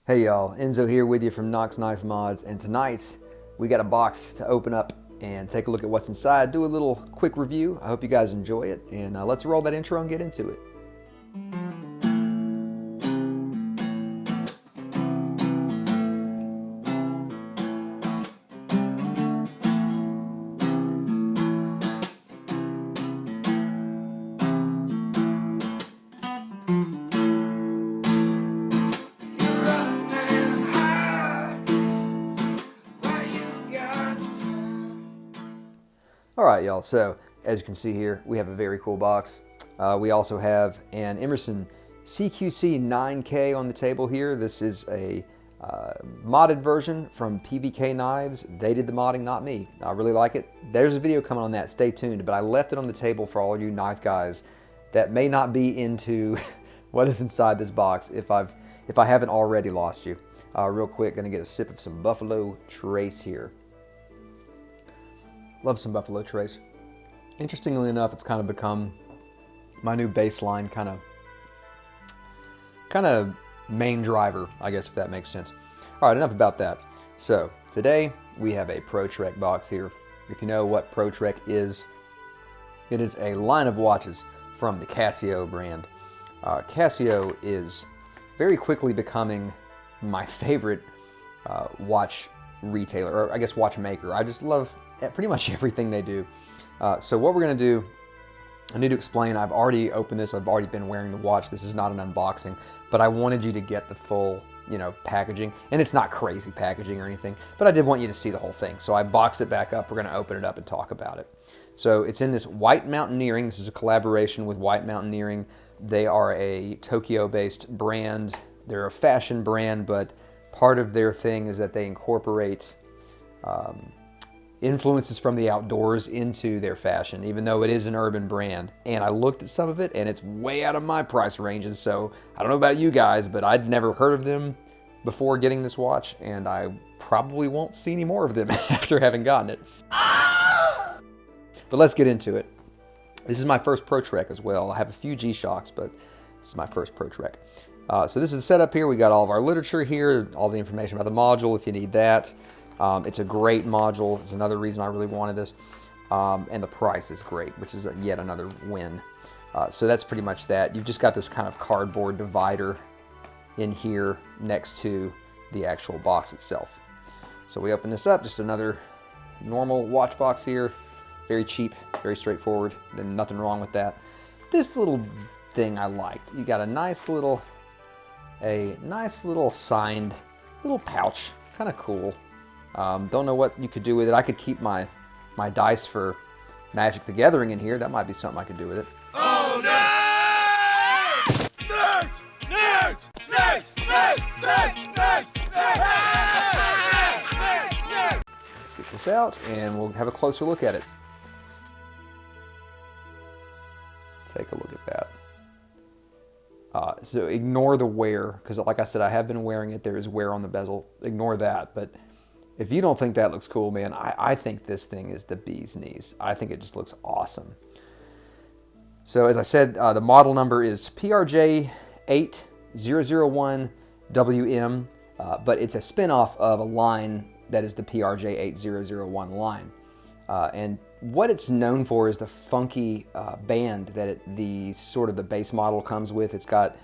Hey y'all, Enzo here with you from Knox Knife Mods, and tonight we got a box to open up and take a look at what's inside, do a little quick review. I hope you guys enjoy it, and let's roll that intro and get into it. Alright y'all, so as you can see here, we have a very cool box. We also have an Emerson CQC 9K on the table here. This is a modded version from PVK Knives. They did the modding, not me. I really like it. There's a video coming on that, stay tuned, but I left it on the table for all you knife guys that may not be into what is inside this box if I haven't already lost you. Real quick, gonna get a sip of some Buffalo Trace here. Love some Buffalo Trace. Interestingly enough, it's kind of become my new baseline kind of main driver, I guess, if that makes sense. All right, enough about that. So today we have a Pro Trek box here. If you know what Pro Trek is, it is a line of watches from the Casio brand. Casio is very quickly becoming my favorite watch retailer, or I guess watchmaker. I just love pretty much everything they do. So what we're gonna do, I need to explain, I've already opened this, I've already been wearing the watch. This is not an unboxing, but I wanted you to get the full, packaging. And it's not crazy packaging or anything, but I did want you to see the whole thing. So I boxed it back up. We're gonna open it up and talk about it. So it's in this White Mountaineering. This is a collaboration with White Mountaineering. They are a Tokyo-based brand. They're a fashion brand, but part of their thing is that they incorporate influences from the outdoors into their fashion, even though it is an urban brand. And I looked at some of it and it's way out of my price ranges. So I don't know about you guys, but I'd never heard of them before getting this watch, and I probably won't see any more of them after having gotten it. But let's get into it. This is my first Pro Trek as well. I have a few G-Shocks, but this is my first Pro Trek. So this is the setup here. We got all of our literature here, all the information about the module if you need that. It's a great module. It's another reason I really wanted this. And the price is great, which is yet another win. So that's pretty much that. You've just got this kind of cardboard divider in here next to the actual box itself. So we open this up, just another normal watch box here. Very cheap, very straightforward. Then nothing wrong with that. This little thing I liked. You got a nice little signed little pouch. Kind of cool. Don't know what you could do with it. I could keep my dice for Magic the Gathering in here. That might be something I could do with it. Oh, nerds! Nerds! Nerds! Nerds! Nerds! Nerds! Nerds! Nerds! Let's get this out and we'll have a closer look at it. Take a look at that. So ignore the wear, because like I said, I have been wearing it. There is wear on the bezel. Ignore that. But if you don't think that looks cool, man, I think this thing is the bee's knees. I think it just looks awesome. So as I said, the model number is PRJ-B001WM, but it's a spin-off of a line that is the PRJ-8001 line. And what it's known for is the funky band that the base model comes with. It's got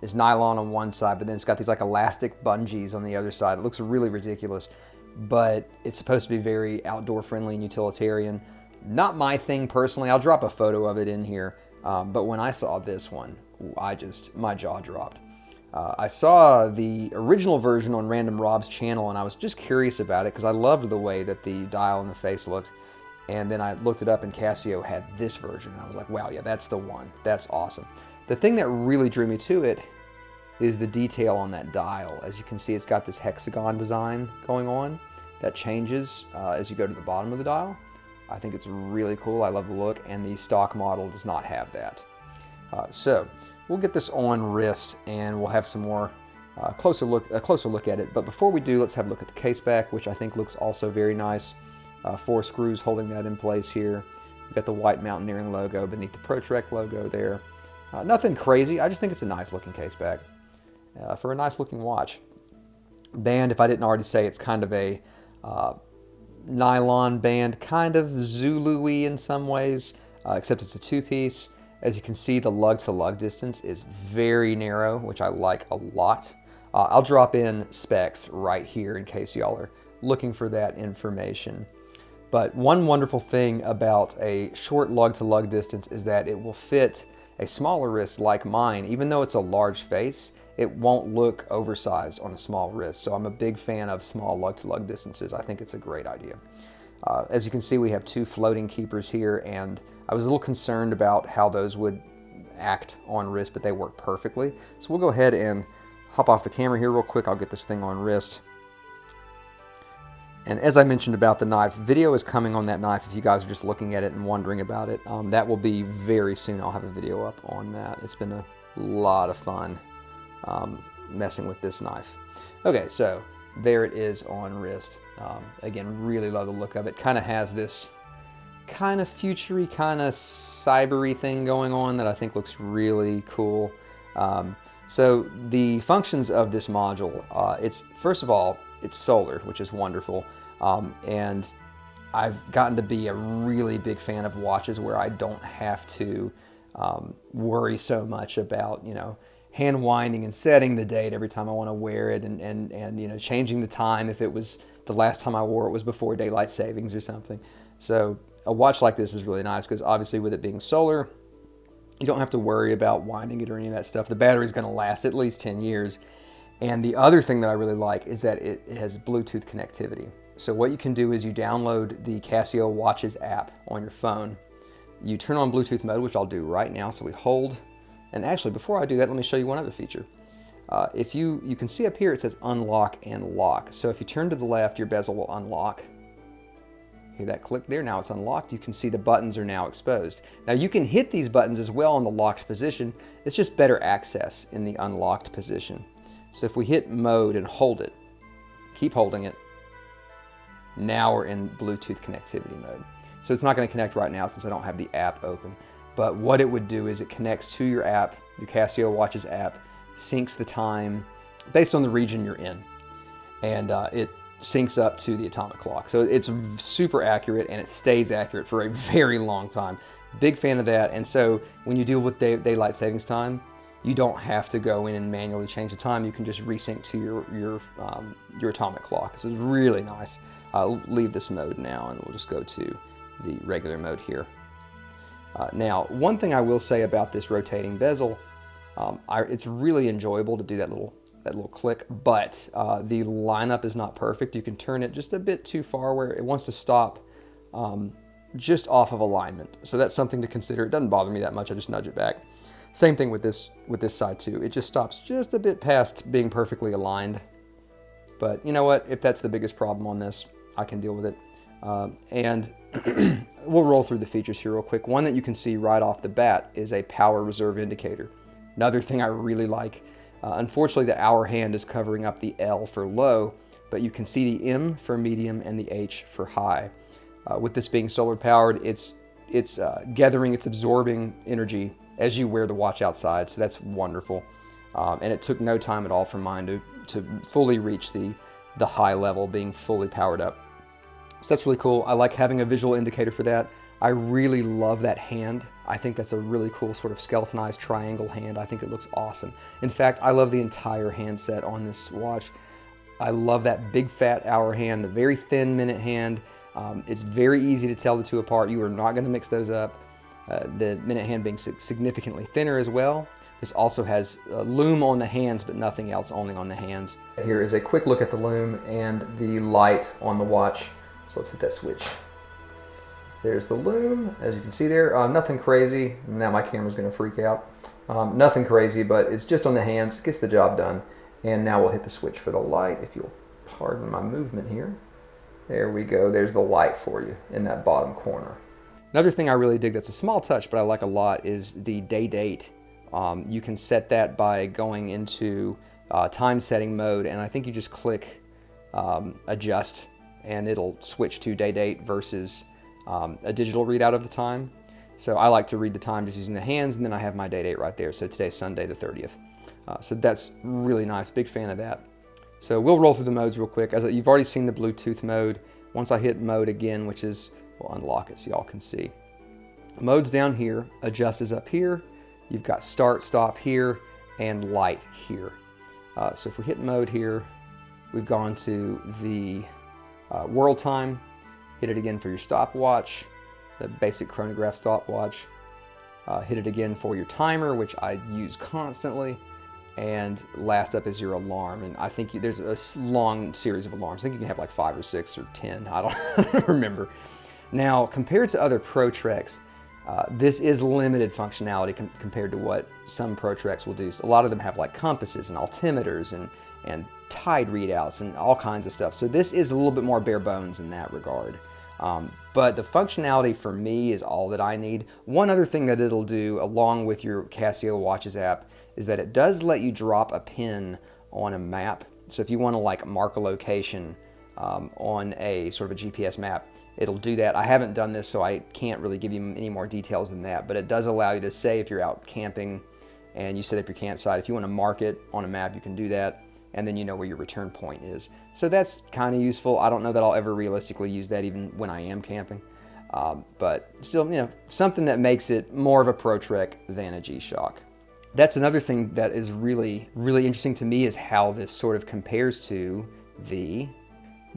is nylon on one side, but then it's got these like elastic bungees on the other side. It looks really ridiculous, but it's supposed to be very outdoor friendly and utilitarian. Not my thing personally. I'll drop a photo of it in here. But when I saw this one, my jaw dropped. I saw the original version on Random Rob's channel, and I was just curious about it because I loved the way that the dial and the face looked. And then I looked it up, and Casio had this version. I was like, wow, yeah, that's the one. That's awesome. The thing that really drew me to it is the detail on that dial. As you can see, it's got this hexagon design going on that changes as you go to the bottom of the dial. I think it's really cool. I love the look, and the stock model does not have that. So we'll get this on wrist, and we'll have some more a closer look at it. But before we do, let's have a look at the case back, which I think looks also very nice. 4 screws holding that in place here. We've got the White Mountaineering logo beneath the Pro Trek logo there. Nothing crazy. I just think it's a nice looking case back for a nice looking watch. band. If I didn't already say, it's kind of a nylon band, kind of Zulu-y in some ways, except it's a two-piece. As you can see, the lug-to-lug distance is very narrow, which I like a lot. I'll drop in specs right here in case y'all are looking for that information. But one wonderful thing about a short lug-to-lug distance is that it will fit a smaller wrist like mine. Even though it's a large face, it won't look oversized on a small wrist. So I'm a big fan of small lug-to-lug distances. I think it's a great idea. As you can see, we have two floating keepers here, and I was a little concerned about how those would act on wrist, but they work perfectly. So we'll go ahead and hop off the camera here real quick. I'll get this thing on wrist. And as I mentioned about the knife, video is coming on that knife if you guys are just looking at it and wondering about it. That will be very soon. I'll have a video up on that. It's been a lot of fun messing with this knife. Okay, so there it is on wrist. Again, really love the look of it. Kind of has this kind of future-y, kind of cyber-y thing going on that I think looks really cool. So the functions of this module, it's first of all, it's solar, which is wonderful. And I've gotten to be a really big fan of watches where I don't have to worry so much about, you know, hand winding and setting the date every time I want to wear it, and you know, changing the time if it was the last time I wore it was before daylight savings or something. So a watch like this is really nice because obviously with it being solar, you don't have to worry about winding it or any of that stuff. The battery's going to last at least 10 years. And the other thing that I really like is that it has Bluetooth connectivity. So what you can do is you download the Casio Watches app on your phone. You turn on Bluetooth mode, which I'll do right now. So we hold, and actually before I do that, let me show you one other feature. If you can see up here, it says unlock and lock. So if you turn to the left, your bezel will unlock. Hear that click there? Now it's unlocked. You can see the buttons are now exposed. Now you can hit these buttons as well in the locked position. It's just better access in the unlocked position. So if we hit mode and hold it, keep holding it, now we're in Bluetooth connectivity mode. So it's not going to connect right now since I don't have the app open. But what it would do is it connects to your app, your Casio Watches app, syncs the time based on the region you're in. And it syncs up to the atomic clock. So it's super accurate, and it stays accurate for a very long time. Big fan of that. And so when you deal with daylight savings time, you don't have to go in and manually change the time. You can just resync to your atomic clock. This is really nice. I'll leave this mode now, and we'll just go to the regular mode here. Now, one thing I will say about this rotating bezel, it's really enjoyable to do that little click, but the lineup is not perfect. You can turn it just a bit too far where it wants to stop just off of alignment. So that's something to consider. It doesn't bother me that much. I just nudge it back. Same thing with this side too. It just stops just a bit past being perfectly aligned. But you know what? If that's the biggest problem on this, I can deal with it. And we'll roll through the features here real quick. One that you can see right off the bat is a power reserve indicator. Another thing I really like. Unfortunately, the hour hand is covering up the L for low, but you can see the M for medium and the H for high. With this being solar powered, it's gathering, it's absorbing energy as you wear the watch outside, so that's wonderful. And it took no time at all for mine to fully reach the high level, being fully powered up. So that's really cool. I like having a visual indicator for that. I really love that hand. I think that's a really cool sort of skeletonized triangle hand. I think it looks awesome. In fact, I love the entire handset on this watch. I love that big fat hour hand, the very thin minute hand. It's very easy to tell the two apart. You are not going to mix those up. The minute hand being significantly thinner as well. This also has Lume on the hands, but nothing else, only on the hands. Here is a quick look at the Lume and the light on the watch. So let's hit that switch. There's the Lume, as you can see there. Nothing crazy. Now my camera's going to freak out. Nothing crazy, but it's just on the hands. It gets the job done. And now we'll hit the switch for the light, if you'll pardon my movement here. There we go. There's the light for you in that bottom corner. Another thing I really dig that's a small touch, but I like a lot, is the day date. You can set that by going into time setting mode, and I think you just click adjust, and it'll switch to day date versus a digital readout of the time. So I like to read the time just using the hands, and then I have my day date right there. So today's Sunday the 30th. So that's really nice. Big fan of that. So we'll roll through the modes real quick. As you've already seen the Bluetooth mode. Once I hit mode again, which is, we'll unlock it so y'all can see. Mode's down here, adjust is up here. You've got start, stop here, and light here. So if we hit mode here, we've gone to the world time. Hit it again for your stopwatch, the basic chronograph stopwatch. Hit it again for your timer, which I use constantly. And last up is your alarm. And I think there's a long series of alarms. I think you can have like 5 or 6 or 10. I don't remember. Now, compared to other Pro Treks, this is limited functionality compared to what some Pro Treks will do. So a lot of them have like compasses and altimeters and tide readouts and all kinds of stuff. So this is a little bit more bare bones in that regard. But the functionality for me is all that I need. One other thing that it'll do along with your Casio Watches app is that it does let you drop a pin on a map. So if you want to like mark a location on a sort of a GPS map, it'll do that. I haven't done this, so I can't really give you any more details than that, but it does allow you to say if you're out camping and you set up your campsite, if you want to mark it on a map, you can do that, and then you know where your return point is. So that's kind of useful. I don't know that I'll ever realistically use that even when I am camping, but still, you know, something that makes it more of a Pro Trek than a G-Shock. That's another thing that is really, really interesting to me is how this sort of compares to the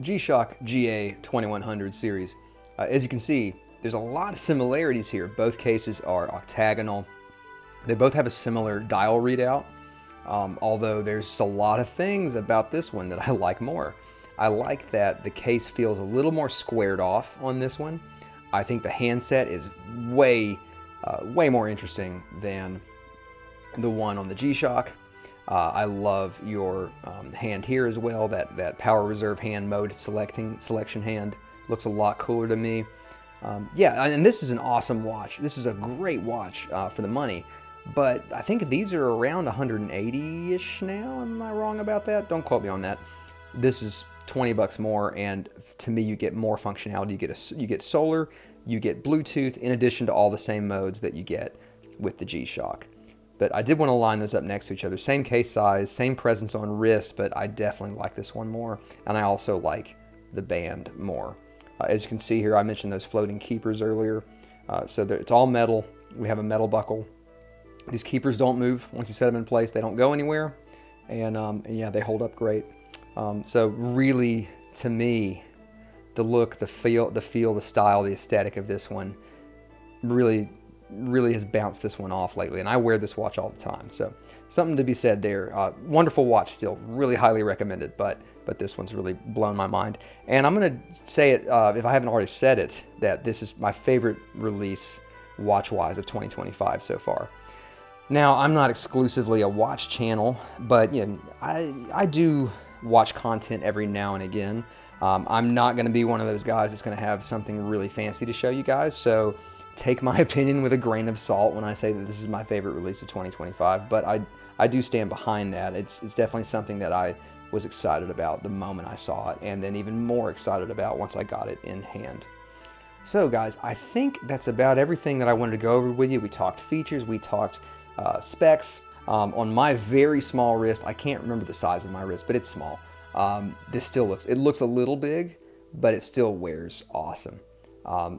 G-Shock GA2100 series. As you can see, there's a lot of similarities here. Both cases are octagonal. They both have a similar dial readout, although there's a lot of things about this one that I like more. I like that the case feels a little more squared off on this one. I think the handset is way more interesting than the one on the G-Shock. I love your hand here as well. That power reserve hand mode selection hand looks a lot cooler to me. Yeah, and this is an awesome watch. This is a great watch for the money. But I think these are around 180-ish now. Am I wrong about that? Don't quote me on that. This is 20 bucks more, and to me, you get more functionality. You get solar, you get Bluetooth, in addition to all the same modes that you get with the G-Shock. But I did want to line those up next to each other. Same case size, same presence on wrist, but I definitely like this one more. And I also like the band more. As you can see here, I mentioned those floating keepers earlier. So it's all metal. We have a metal buckle. These keepers don't move. Once you set them in place, they don't go anywhere. And yeah, they hold up great. So really, to me, the look, the feel, the style, the aesthetic of this one really has bounced this one off lately, and I wear this watch all the time, so something to be said there. Wonderful watch still, really highly recommended, but this one's really blown my mind. And I'm gonna say it, if I haven't already said it, that this is my favorite release watch-wise of 2025 so far. Now, I'm not exclusively a watch channel, but you know, I do watch content every now and again. I'm not gonna be one of those guys that's gonna have something really fancy to show you guys, so take my opinion with a grain of salt when I say that this is my favorite release of 2025, but I do stand behind that. It's definitely something that I was excited about the moment I saw it, and then even more excited about once I got it in hand. So guys, I think that's about everything that I wanted to go over with you. We talked features, we talked specs. On my very small wrist, I can't remember the size of my wrist, but it's small. This still looks a little big, but it still wears awesome.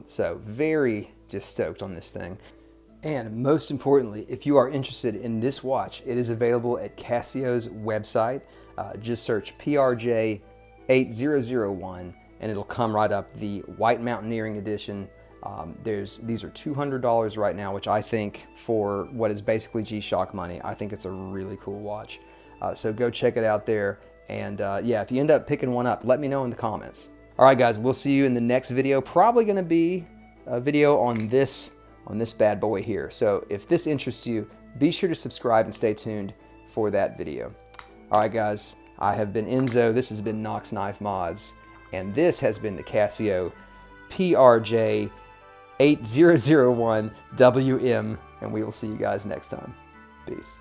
So very just stoked on this thing. And most importantly, if you are interested in this watch, it is available at Casio's website. Just search PRJ-B001 and it'll come right up. The White Mountaineering Edition. These are $200 right now, which I think for what is basically G-Shock money, I think it's a really cool watch. So go check it out there. And yeah, if you end up picking one up, let me know in the comments. All right, guys, we'll see you in the next video. Probably going to be a video on this bad boy here. So if this interests you, be sure to subscribe and stay tuned for that video. All right, guys, I have been Enzo. This has been Nox Knife Mods, and this has been the Casio PRJ-B001WM, and we will see you guys next time. Peace.